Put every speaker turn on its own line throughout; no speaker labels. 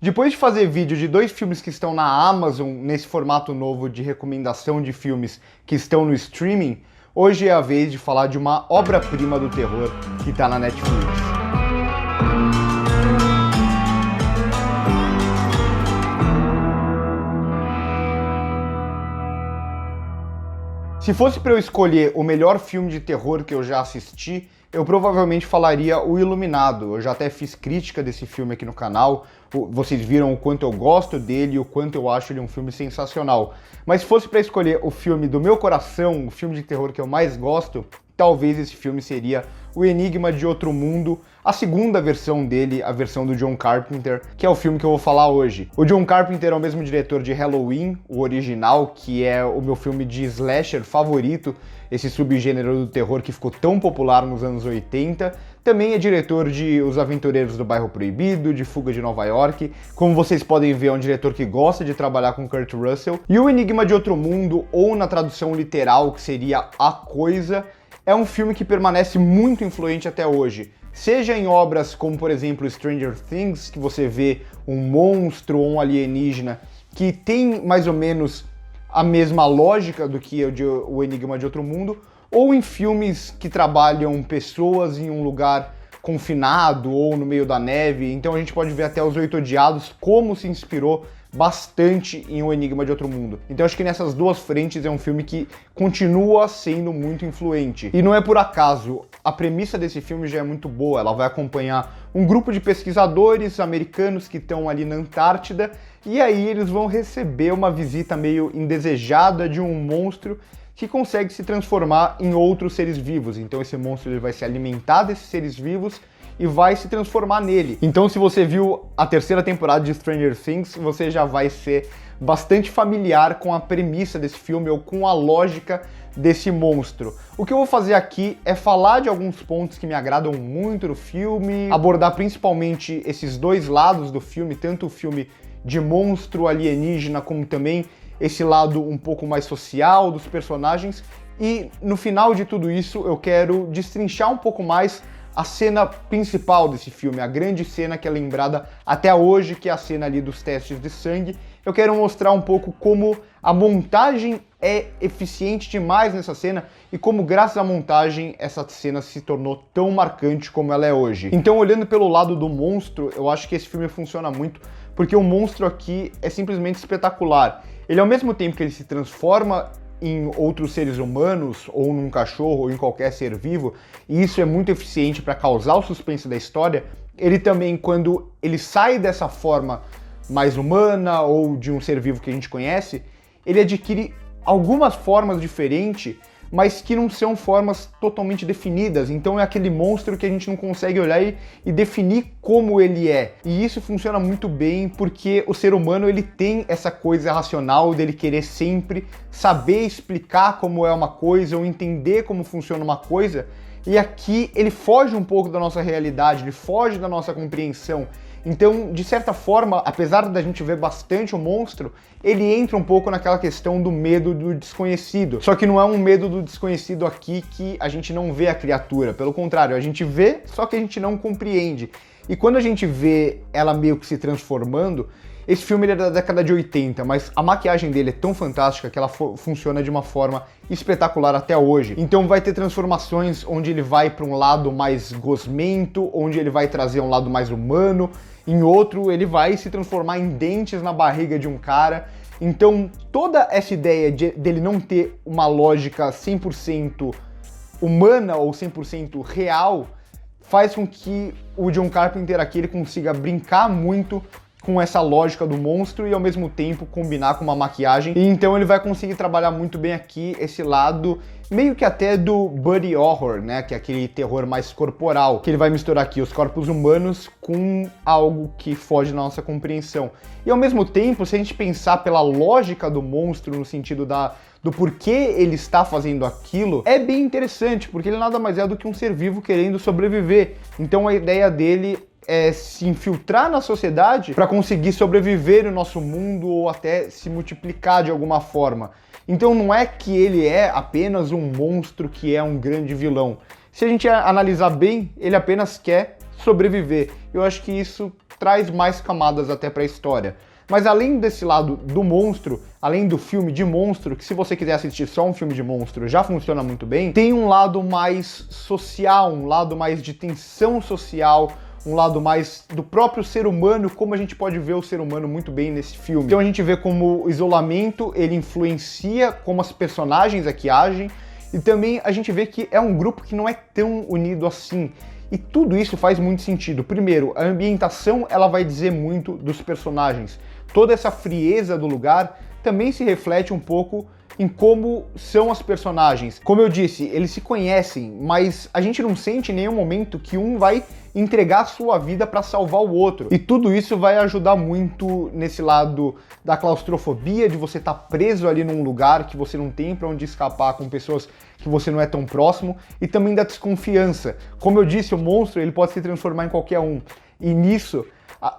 Depois de fazer vídeo de 2 filmes que estão na Amazon, nesse formato novo de recomendação de filmes que estão no streaming, hoje é a vez de falar de uma obra-prima do terror que está na Netflix. Se fosse para eu escolher o melhor filme de terror que eu já assisti, eu provavelmente falaria O Iluminado. Eu já até fiz crítica desse filme aqui no canal, vocês viram o quanto eu gosto dele e o quanto eu acho ele um filme sensacional. Mas se fosse para escolher o filme do meu coração, o filme de terror que eu mais gosto, talvez esse filme seria O Enigma de Outro Mundo, a segunda versão dele, a versão do John Carpenter, que é o filme que eu vou falar hoje. O John Carpenter é o mesmo diretor de Halloween, o original, que é o meu filme de slasher favorito, esse subgênero do terror que ficou tão popular nos anos 80. Também é diretor de Os Aventureiros do Bairro Proibido, de Fuga de Nova York. Como vocês podem ver, é um diretor que gosta de trabalhar com Kurt Russell. E O Enigma de Outro Mundo, ou na tradução literal, que seria A Coisa, é um filme que permanece muito influente até hoje. Seja em obras como, por exemplo, Stranger Things, que você vê um monstro ou um alienígena que tem mais ou menos a mesma lógica do que o Enigma de Outro Mundo, ou em filmes que trabalham pessoas em um lugar confinado ou no meio da neve. Então a gente pode ver até Os Oito Odiados como se inspirou bastante em O Enigma de Outro Mundo. Então acho que nessas duas frentes é um filme que continua sendo muito influente. E não é por acaso, a premissa desse filme já é muito boa. Ela vai acompanhar um grupo de pesquisadores americanos que estão ali na Antártida, e aí eles vão receber uma visita meio indesejada de um monstro que consegue se transformar em outros seres vivos. Então esse monstro ele vai se alimentar desses seres vivos e vai se transformar nele. Então se você viu a terceira temporada de Stranger Things, você já vai ser bastante familiar com a premissa desse filme ou com a lógica desse monstro. O que eu vou fazer aqui é falar de alguns pontos que me agradam muito no filme, abordar principalmente esses dois lados do filme, tanto o filme de monstro alienígena como também esse lado um pouco mais social dos personagens, e no final de tudo isso eu quero destrinchar um pouco mais a cena principal desse filme, a grande cena que é lembrada até hoje, que é a cena ali dos testes de sangue. Eu quero mostrar um pouco como a montagem é eficiente demais nessa cena e como, graças à montagem, essa cena se tornou tão marcante como ela é hoje. Então, olhando pelo lado do monstro, eu acho que esse filme funciona muito, porque o monstro aqui é simplesmente espetacular. Ele, ao mesmo tempo que ele se transforma em outros seres humanos, ou num cachorro, ou em qualquer ser vivo, e isso é muito eficiente para causar o suspense da história, ele também, quando ele sai dessa forma mais humana, ou de um ser vivo que a gente conhece, ele adquire algumas formas diferentes, mas que não são formas totalmente definidas. Então é aquele monstro que a gente não consegue olhar e definir como ele é. E isso funciona muito bem porque o ser humano ele tem essa coisa racional dele querer sempre saber explicar como é uma coisa ou entender como funciona uma coisa. E aqui ele foge um pouco da nossa realidade, ele foge da nossa compreensão. Então, de certa forma, apesar da gente ver bastante o monstro, ele entra um pouco naquela questão do medo do desconhecido. Só que não é um medo do desconhecido aqui que a gente não vê a criatura. Pelo contrário, a gente vê, só que a gente não compreende. E quando a gente vê ela meio que se transformando, esse filme ele é da década de 80, mas a maquiagem dele é tão fantástica que ela funciona de uma forma espetacular até hoje. Então vai ter transformações onde ele vai para um lado mais gosmento, onde ele vai trazer um lado mais humano, em outro ele vai se transformar em dentes na barriga de um cara. Então toda essa ideia dele não ter uma lógica 100% humana ou 100% real faz com que o John Carpenter aqui ele consiga brincar muito com essa lógica do monstro e ao mesmo tempo combinar com uma maquiagem. E então ele vai conseguir trabalhar muito bem aqui esse lado meio que até do body horror, né? Que é aquele terror mais corporal, que ele vai misturar aqui os corpos humanos com algo que foge da nossa compreensão. E ao mesmo tempo, se a gente pensar pela lógica do monstro no sentido do porquê ele está fazendo aquilo, é bem interessante, porque ele nada mais é do que um ser vivo querendo sobreviver. Então a ideia dele é se infiltrar na sociedade para conseguir sobreviver no nosso mundo ou até se multiplicar de alguma forma. Então não é que ele é apenas um monstro que é um grande vilão. Se a gente analisar bem, ele apenas quer sobreviver. Eu acho que isso traz mais camadas até pra história. Mas além desse lado do monstro, além do filme de monstro, que se você quiser assistir só um filme de monstro já funciona muito bem, tem um lado mais social, um lado mais de tensão social, um lado mais do próprio ser humano, como a gente pode ver o ser humano muito bem nesse filme. Então a gente vê como o isolamento, ele influencia como as personagens aqui agem, e também a gente vê que é um grupo que não é tão unido assim. E tudo isso faz muito sentido. Primeiro, a ambientação, ela vai dizer muito dos personagens. Toda essa frieza do lugar também se reflete um pouco em como são as personagens. Como eu disse, eles se conhecem, mas a gente não sente em nenhum momento que um vai entregar a sua vida para salvar o outro. E tudo isso vai ajudar muito nesse lado da claustrofobia, de você estar preso ali num lugar que você não tem para onde escapar com pessoas que você não é tão próximo, e também da desconfiança. Como eu disse, o monstro ele pode se transformar em qualquer um. E nisso,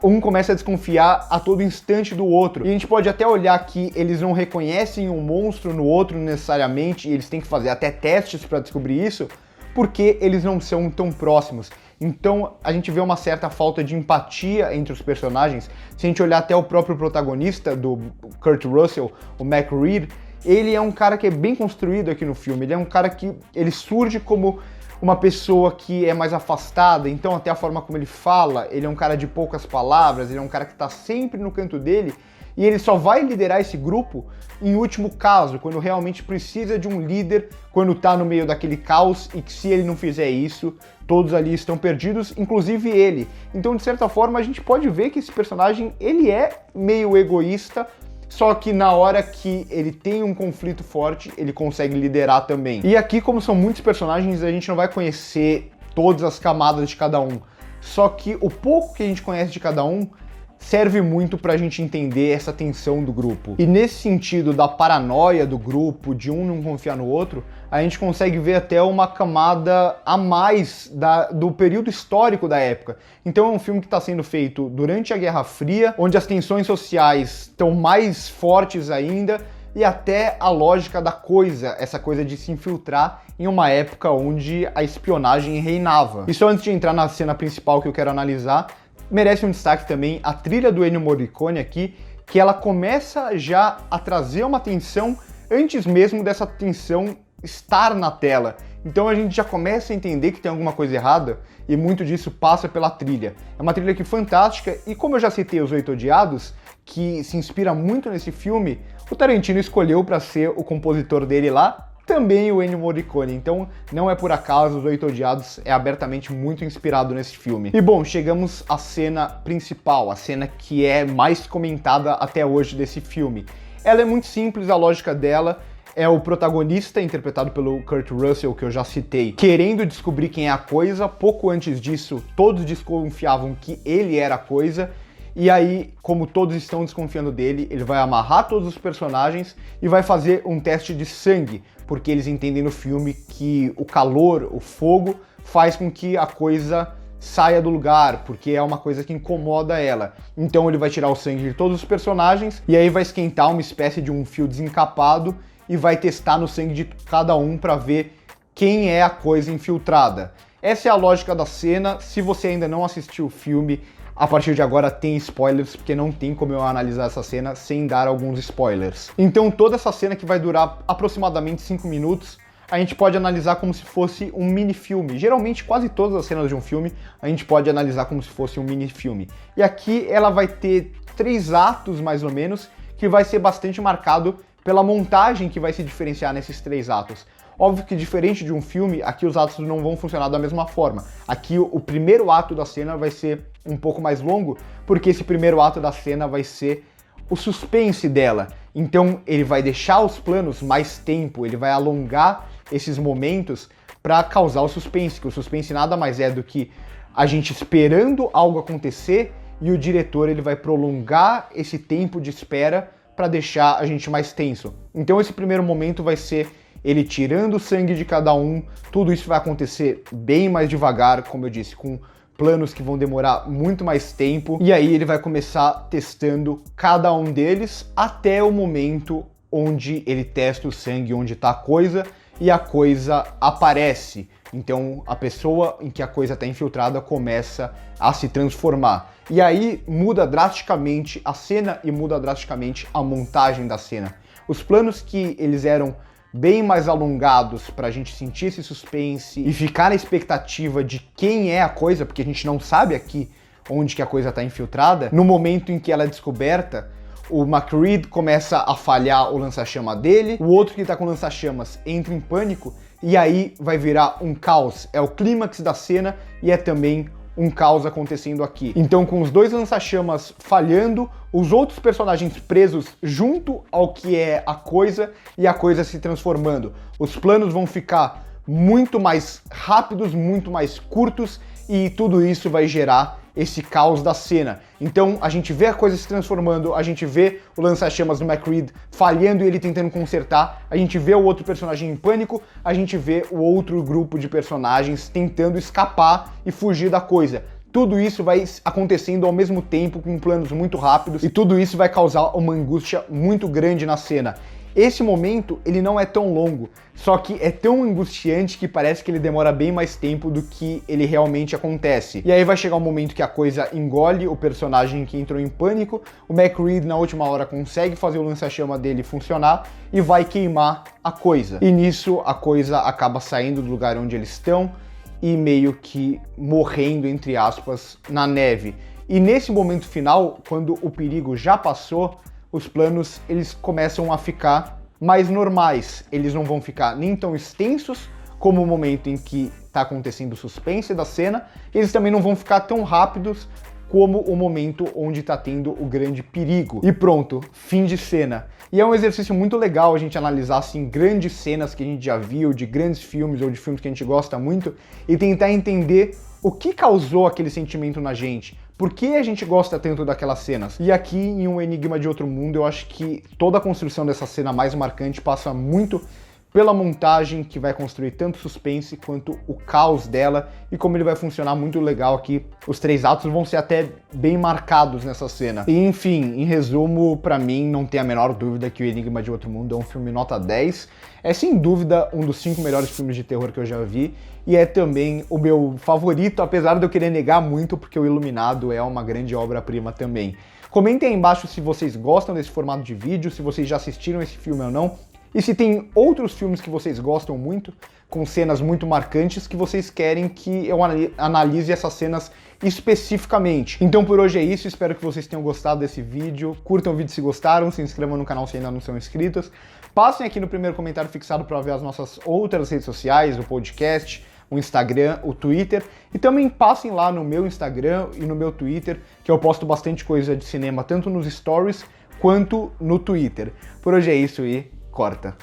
um começa a desconfiar a todo instante do outro. E a gente pode até olhar que eles não reconhecem um monstro no outro necessariamente, e eles têm que fazer até testes para descobrir isso, porque eles não são tão próximos. Então a gente vê uma certa falta de empatia entre os personagens. Se a gente olhar até o próprio protagonista do Kurt Russell, o Mac Reed, ele é um cara que é bem construído aqui no filme. Ele é um cara que ele surge como uma pessoa que é mais afastada, então até a forma como ele fala, ele é um cara de poucas palavras, ele é um cara que está sempre no canto dele, e ele só vai liderar esse grupo em último caso, quando realmente precisa de um líder, quando está no meio daquele caos, e que se ele não fizer isso, todos ali estão perdidos, inclusive ele. Então, de certa forma, a gente pode ver que esse personagem, ele é meio egoísta, só que na hora que ele tem um conflito forte, ele consegue liderar também. E aqui, como são muitos personagens, a gente não vai conhecer todas as camadas de cada um. Só que o pouco que a gente conhece de cada um serve muito pra gente entender essa tensão do grupo. E nesse sentido da paranoia do grupo, de um não confiar no outro, a gente consegue ver até uma camada a mais do período histórico da época. Então é um filme que está sendo feito durante a Guerra Fria, onde as tensões sociais estão mais fortes ainda, e até a lógica da coisa, essa coisa de se infiltrar em uma época onde a espionagem reinava. E só antes de entrar na cena principal que eu quero analisar, merece um destaque também a trilha do Ennio Morricone aqui, que ela começa já a trazer uma tensão antes mesmo dessa tensão estar na tela. Então a gente já começa a entender que tem alguma coisa errada, e muito disso passa pela trilha. É uma trilha que é fantástica, e como eu já citei Os Oito Odiados, que se inspira muito nesse filme, o Tarantino escolheu para ser o compositor dele lá, também o Ennio Morricone, então não é por acaso Os Oito Odiados é abertamente muito inspirado nesse filme. E bom, chegamos à cena principal, a cena que é mais comentada até hoje desse filme. Ela é muito simples, a lógica dela é o protagonista, interpretado pelo Kurt Russell, que eu já citei, querendo descobrir quem é a coisa. Pouco antes disso, todos desconfiavam que ele era a coisa, e aí, como todos estão desconfiando dele, ele vai amarrar todos os personagens e vai fazer um teste de sangue, porque eles entendem no filme que o calor, o fogo, faz com que a coisa saia do lugar, porque é uma coisa que incomoda ela. Então ele vai tirar o sangue de todos os personagens, e aí vai esquentar uma espécie de um fio desencapado, e vai testar no sangue de cada um para ver quem é a coisa infiltrada. Essa é a lógica da cena. Se você ainda não assistiu o filme, a partir de agora tem spoilers, porque não tem como eu analisar essa cena sem dar alguns spoilers. Então toda essa cena, que vai durar aproximadamente 5 minutos, a gente pode analisar como se fosse um mini-filme. Geralmente, quase todas as cenas de um filme, a gente pode analisar como se fosse um mini-filme. E aqui ela vai ter 3 atos, mais ou menos, que vai ser bastante marcado pela montagem que vai se diferenciar nesses 3 atos. Óbvio que, diferente de um filme, aqui os atos não vão funcionar da mesma forma. Aqui o primeiro ato da cena vai ser um pouco mais longo, porque esse primeiro ato da cena vai ser o suspense dela. Então ele vai deixar os planos mais tempo, ele vai alongar esses momentos para causar o suspense, que o suspense nada mais é do que a gente esperando algo acontecer, e o diretor ele vai prolongar esse tempo de espera para deixar a gente mais tenso. Então esse primeiro momento vai ser ele tirando o sangue de cada um. Tudo isso vai acontecer bem mais devagar, como eu disse, com planos que vão demorar muito mais tempo, e aí ele vai começar testando cada um deles até o momento onde ele testa o sangue onde está a coisa, e a coisa aparece. Então a pessoa em que a coisa está infiltrada começa a se transformar. E aí muda drasticamente a cena e muda drasticamente a montagem da cena. Os planos que eles eram bem mais alongados pra gente sentir esse suspense e ficar na expectativa de quem é a coisa, porque a gente não sabe aqui onde que a coisa tá infiltrada, no momento em que ela é descoberta, o McCreed começa a falhar o lança-chama dele, o outro que tá com o lança-chamas entra em pânico e aí vai virar um caos. É o clímax da cena e é também um caos acontecendo aqui. Então, com os dois lança-chamas falhando, os outros personagens presos junto ao que é a coisa e a coisa se transformando. Os planos vão ficar muito mais rápidos, muito mais curtos e tudo isso vai gerar esse caos da cena. Então a gente vê a coisa se transformando, a gente vê o lança-chamas do McCreed falhando e ele tentando consertar, a gente vê o outro personagem em pânico, a gente vê o outro grupo de personagens tentando escapar e fugir da coisa. Tudo isso vai acontecendo ao mesmo tempo, com planos muito rápidos, e tudo isso vai causar uma angústia muito grande na cena. Esse momento, ele não é tão longo, só que é tão angustiante que parece que ele demora bem mais tempo do que ele realmente acontece. E aí vai chegar um momento que a coisa engole o personagem que entrou em pânico, o McCreed na última hora consegue fazer o lança-chama dele funcionar e vai queimar a coisa. E nisso a coisa acaba saindo do lugar onde eles estão e meio que morrendo, entre aspas, na neve. E nesse momento final, quando o perigo já passou, os planos eles começam a ficar mais normais. Eles não vão ficar nem tão extensos como o momento em que está acontecendo o suspense da cena, eles também não vão ficar tão rápidos como o momento onde está tendo o grande perigo. E pronto, fim de cena. E é um exercício muito legal a gente analisar assim grandes cenas que a gente já viu, de grandes filmes ou de filmes que a gente gosta muito, e tentar entender o que causou aquele sentimento na gente. Por que a gente gosta tanto daquelas cenas? E aqui em Um Enigma de Outro Mundo, eu acho que toda a construção dessa cena mais marcante passa muito pela montagem, que vai construir tanto suspense quanto o caos dela, e como ele vai funcionar muito legal aqui. Os 3 atos vão ser até bem marcados nessa cena. E enfim, em resumo, pra mim não tem a menor dúvida que O Enigma de Outro Mundo é um filme nota 10. É sem dúvida um dos 5 melhores filmes de terror que eu já vi, e é também o meu favorito, apesar de eu querer negar muito, porque O Iluminado é uma grande obra-prima também. Comentem aí embaixo se vocês gostam desse formato de vídeo, se vocês já assistiram esse filme ou não, e se tem outros filmes que vocês gostam muito, com cenas muito marcantes, que vocês querem que eu analise essas cenas especificamente. Então por hoje é isso, espero que vocês tenham gostado desse vídeo. Curtam o vídeo se gostaram, se inscrevam no canal se ainda não são inscritos. Passem aqui no primeiro comentário fixado para ver as nossas outras redes sociais, o podcast, o Instagram, o Twitter. E também passem lá no meu Instagram e no meu Twitter, que eu posto bastante coisa de cinema, tanto nos stories quanto no Twitter. Por hoje é isso e corta.